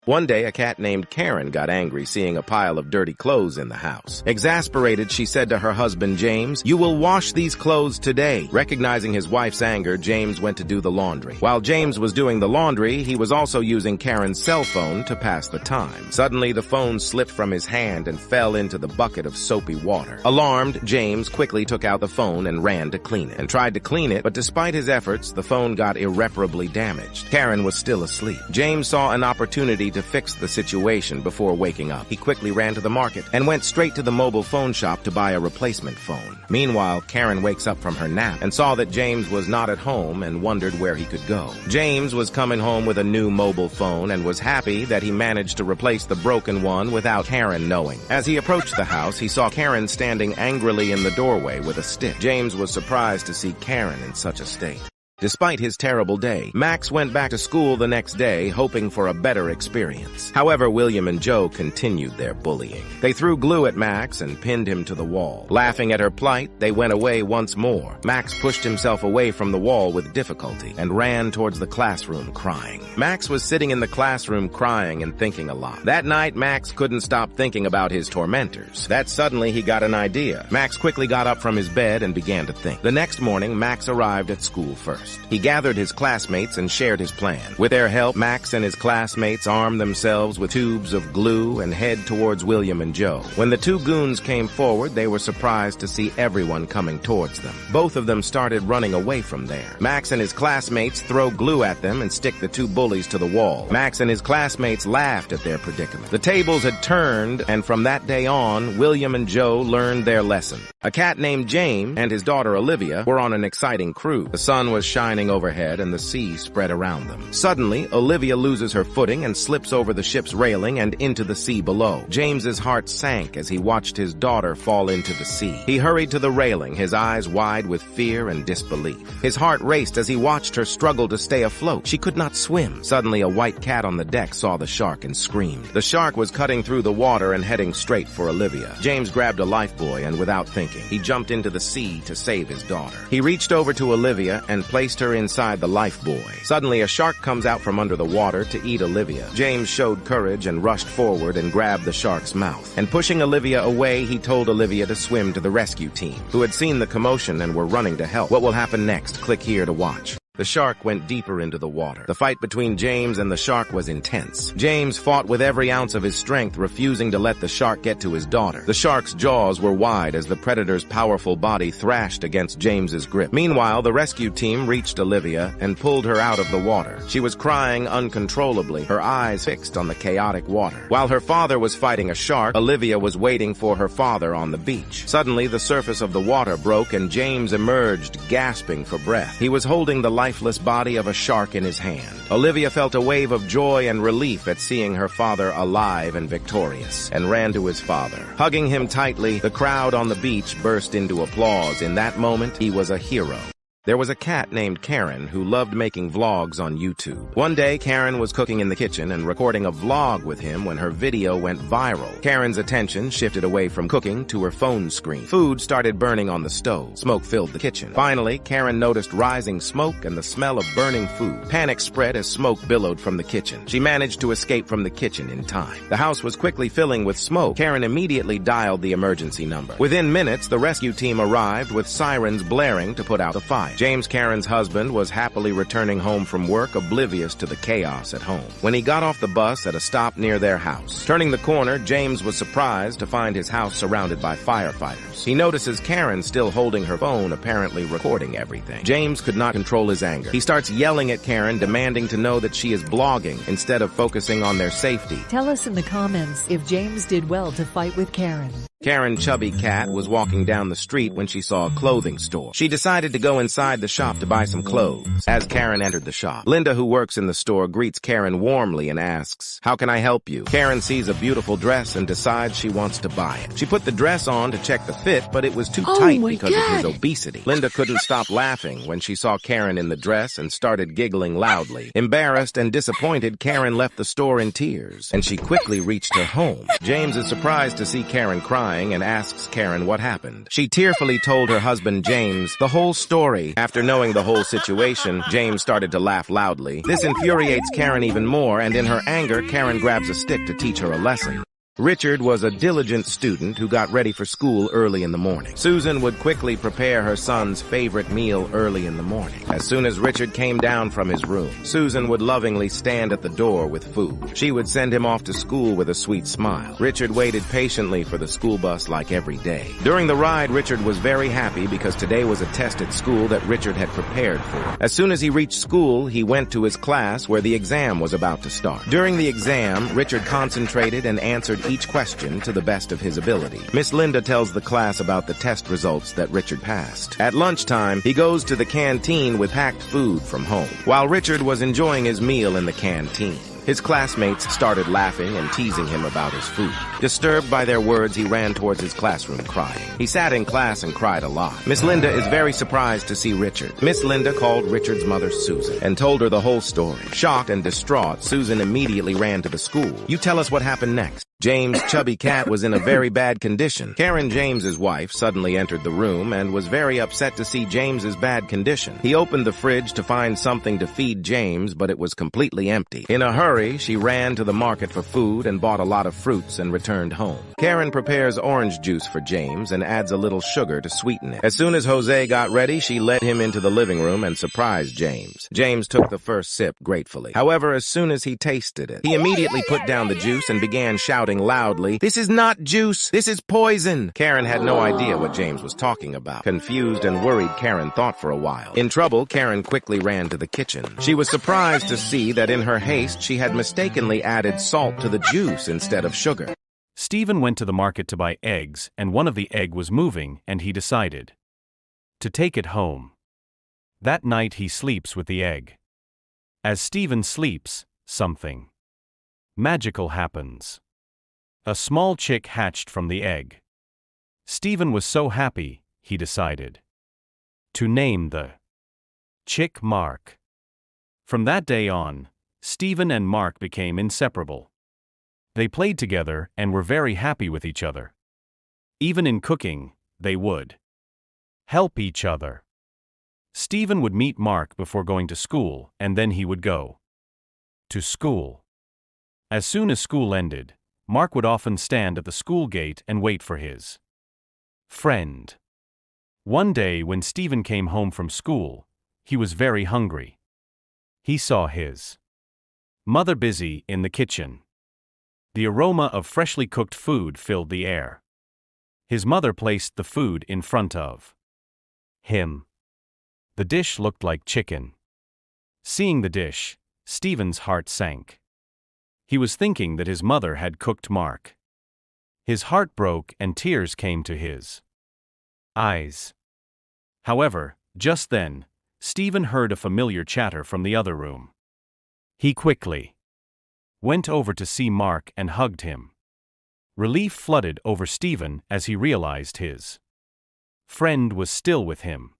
One day, a cat named Karen got angry seeing a pile of dirty clothes in the house. Exasperated, she said to her husband, James, "You will wash these clothes today." Recognizing his wife's anger, James went to do the laundry. While James was doing the laundry, he was also using Karen's cell phone to pass the time. Suddenly, the phone slipped from his hand and fell into the bucket of soapy water. Alarmed, James quickly took out the phone and ran to clean it, and tried to clean it, but despite his efforts, the phone got irreparably damaged. Karen was still asleep. James saw an opportunity to fix the situation before waking up. He quickly ran to the market and went straight to the mobile phone shop to buy a replacement phone. Meanwhile, Karen wakes up from her nap and saw that James was not at home and wondered where he could go. James was coming home with a new mobile phone and was happy that he managed to replace the broken one without Karen knowing. As he approached the house, he saw Karen standing angrily in the doorway with a stick. James was surprised to see Karen in such a state. Despite his terrible day, Max went back to school the next day, hoping for a better experience. However, William and Joe continued their bullying. They threw glue at Max and pinned him to the wall. Laughing at her plight, they went away once more. Max pushed himself away from the wall with difficulty and ran towards the classroom crying. Max was sitting in the classroom crying and thinking a lot. That night, Max couldn't stop thinking about his tormentors. That suddenly he got an idea. Max quickly got up from his bed and began to think. The next morning, Max arrived at school first. He gathered his classmates and shared his plan. With their help, Max and his classmates armed themselves with tubes of glue and head towards William and Joe. When the two goons came forward, they were surprised to see everyone coming towards them. Both of them started running away from there. Max and his classmates throw glue at them and stick the two bullies to the wall. Max and his classmates laughed at their predicament. The tables had turned, and from that day on, William and Joe learned their lesson. A cat named James and his daughter Olivia were on an exciting cruise. The sun was shining overhead and the sea spread around them. Suddenly, Olivia loses her footing and slips over the ship's railing and into the sea below. James's heart sank as he watched his daughter fall into the sea. He hurried to the railing, his eyes wide with fear and disbelief. His heart raced as he watched her struggle to stay afloat. She could not swim. Suddenly, a white cat on the deck saw the shark and screamed. The shark was cutting through the water and heading straight for Olivia. James grabbed a lifebuoy and without thinking, he jumped into the sea to save his daughter. He reached over to Olivia and placed her inside the lifebuoy. Suddenly, a shark comes out from under the water to eat Olivia. James showed courage and rushed forward and grabbed the shark's mouth. And pushing Olivia away, he told Olivia to swim to the rescue team, who had seen the commotion and were running to help. What will happen next? Click here to watch. The shark went deeper into the water. The fight between James and the shark was intense. James fought with every ounce of his strength, refusing to let the shark get to his daughter. The shark's jaws were wide as the predator's powerful body thrashed against James's grip. Meanwhile, the rescue team reached Olivia and pulled her out of the water. She was crying uncontrollably, her eyes fixed on the chaotic water. While her father was fighting a shark, Olivia was waiting for her father on the beach. Suddenly, the surface of the water broke and James emerged, gasping for breath. He was holding the lifeless body of a shark in his hand. Olivia felt a wave of joy and relief at seeing her father alive and victorious, and ran to his father. Hugging him tightly, the crowd on the beach burst into applause. In that moment, he was a hero. There was a cat named Karen who loved making vlogs on YouTube. One day, Karen was cooking in the kitchen and recording a vlog with him when her video went viral. Karen's attention shifted away from cooking to her phone screen. Food started burning on the stove. Smoke filled the kitchen. Finally, Karen noticed rising smoke and the smell of burning food. Panic spread as smoke billowed from the kitchen. She managed to escape from the kitchen in time. The house was quickly filling with smoke. Karen immediately dialed the emergency number. Within minutes, the rescue team arrived with sirens blaring to put out the fire. James, Karen's husband, was happily returning home from work, oblivious to the chaos at home, when he got off the bus at a stop near their house. Turning the corner, James was surprised to find his house surrounded by firefighters. He notices Karen still holding her phone, apparently recording everything. James could not control his anger. He starts yelling at Karen, demanding to know that she is blogging instead of focusing on their safety. Tell us in the comments if James did well to fight with Karen. Karen Chubby Cat was walking down the street when she saw a clothing store. She decided to go inside the shop to buy some clothes. As Karen entered the shop, Linda, who works in the store, greets Karen warmly and asks, "How can I help you?" Karen sees a beautiful dress and decides she wants to buy it. She put the dress on to check the fit, but it was too tight because of his obesity. Linda couldn't stop laughing when she saw Karen in the dress and started giggling loudly. Embarrassed and disappointed, Karen left the store in tears, and she quickly reached her home. James is surprised to see Karen crying crying and asks Karen what happened. She tearfully told her husband James the whole story. After knowing the whole situation, James started to laugh loudly. This infuriates Karen even more, and in her anger, Karen grabs a stick to teach her a lesson. Richard was a diligent student who got ready for school early in the morning. Susan would quickly prepare her son's favorite meal early in the morning. As soon as Richard came down from his room, Susan would lovingly stand at the door with food. She would send him off to school with a sweet smile. Richard waited patiently for the school bus like every day. During the ride, Richard was very happy because today was a test at school that Richard had prepared for. As soon as he reached school, he went to his class where the exam was about to start. During the exam, Richard concentrated and answered each question to the best of his ability. Miss Linda tells the class about the test results that Richard passed. At lunchtime, he goes to the canteen with packed food from home. While Richard was enjoying his meal in the canteen, his classmates started laughing and teasing him about his food. Disturbed by their words, he ran towards his classroom crying. He sat in class and cried a lot. Miss Linda is very surprised to see Richard. Miss Linda called Richard's mother Susan and told her the whole story. Shocked and distraught, Susan immediately ran to the school. You tell us what happened next. James' chubby cat was in a very bad condition. Karen, James's wife, suddenly entered the room and was very upset to see James's bad condition. He opened the fridge to find something to feed James, but it was completely empty. In a hurry, she ran to the market for food and bought a lot of fruits and returned home. Karen prepares orange juice for James and adds a little sugar to sweeten it. As soon as Jose got ready, she led him into the living room and surprised James. James took the first sip gratefully. However, as soon as he tasted it, he immediately put down the juice and began shouting loudly, "This is not juice, this is poison!" Karen had no idea what James was talking about. Confused and worried, Karen thought for a while. In trouble, Karen quickly ran to the kitchen. She was surprised to see that in her haste, she had mistakenly added salt to the juice instead of sugar. Stephen went to the market to buy eggs, and one of the egg was moving, and he decided to take it home. That night he sleeps with the egg. As Stephen sleeps, something magical happens. A small chick hatched from the egg. Stephen was so happy, he decided to name the chick Mark. From that day on, Stephen and Mark became inseparable. They played together and were very happy with each other. Even in cooking, they would help each other. Stephen would meet Mark before going to school, and then he would go to school. As soon as school ended, Mark would often stand at the school gate and wait for his friend. One day when Stephen came home from school, he was very hungry. He saw his mother busy in the kitchen. The aroma of freshly cooked food filled the air. His mother placed the food in front of him. The dish looked like chicken. Seeing the dish, Stephen's heart sank. He was thinking that his mother had cooked Mark. His heart broke and tears came to his eyes. However, just then, Stephen heard a familiar chatter from the other room. He quickly went over to see Mark and hugged him. Relief flooded over Stephen as he realized his friend was still with him.